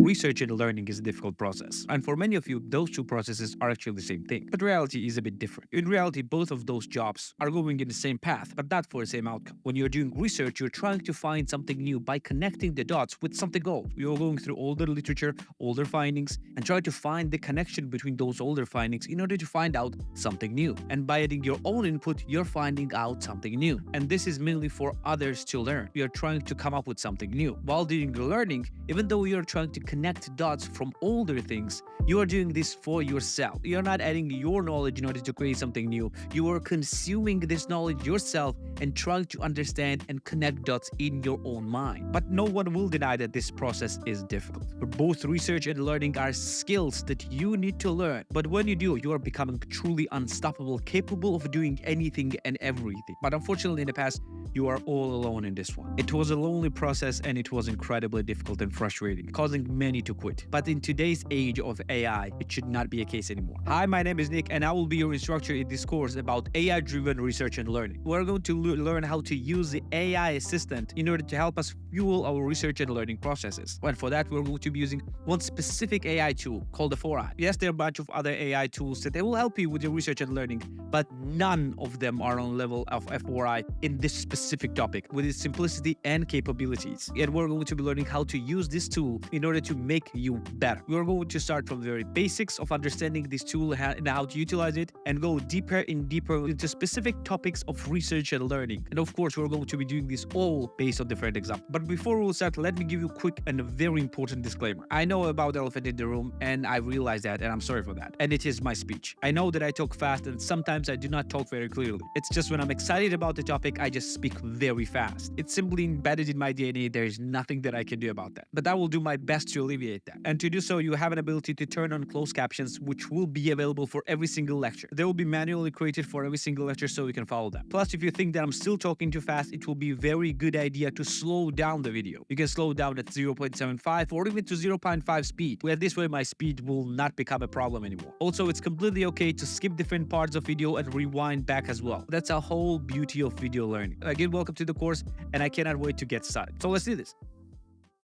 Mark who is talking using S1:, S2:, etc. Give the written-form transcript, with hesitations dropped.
S1: Research and learning is a difficult process, and for many of you, those two processes are actually the same thing. But reality is a bit different. In reality, both of those jobs are going in the same path, but not for the same outcome. When you're doing research, you're trying to find something new by connecting the dots with something old. You're going through older literature, older findings, and try to find the connection between those older findings in order to find out something new. And by adding your own input, you're finding out something new. And this is mainly for others to learn. You're trying to come up with something new. While doing the learning, even though you're trying to connect dots from older things, you are doing this for yourself. You're not adding your knowledge in order to create something new. You are consuming this knowledge yourself and trying to understand and connect dots in your own mind. But no one will deny that this process is difficult. But both research and learning are skills that you need to learn. But when you do, you are becoming truly unstoppable, capable of doing anything and everything. But unfortunately, in the past, you are all alone in this one. It was a lonely process and it was incredibly difficult and frustrating, causing many to quit. But in today's age of AI, it should not be a case anymore. Hi, my name is Nick and I will be your instructor in this course about AI-driven research and learning. We're going to learn how to use the AI assistant in order to help us fuel our research and learning processes. And for that, we're going to be using one specific AI tool called Afforai. Yes, there are a bunch of other AI tools that they will help you with your research and learning, but none of them are on level of Afforai in this specific topic with its simplicity and capabilities. And we're going to be learning how to use this tool in order to make you better. We're going to start from the very basics of understanding this tool and how to utilize it and go deeper and deeper into specific topics of research and learning. And of course, we're going to be doing this all based on different examples. But before we start, let me give you a quick and a very important disclaimer. I know about the elephant in the room and I realize that and I'm sorry for that. And it is my speech. I know that I talk fast and sometimes I do not talk very clearly. It's just when I'm excited about the topic, I just speak very fast. It's simply embedded in my DNA. There is nothing that I can do about that. But I will do my best to alleviate that. And to do so, you have an ability to turn on closed captions, which will be available for every single lecture. They will be manually created for every single lecture so you can follow them. Plus, if you think that I'm still talking too fast, it will be a very good idea to slow down the video. You can slow down at 0.75 or even to 0.5 speed, where this way my speed will not become a problem anymore. Also, it's completely okay to skip different parts of video and rewind back as well. That's a whole beauty of video learning. Again, welcome to the course and I cannot wait to get started. So let's do this.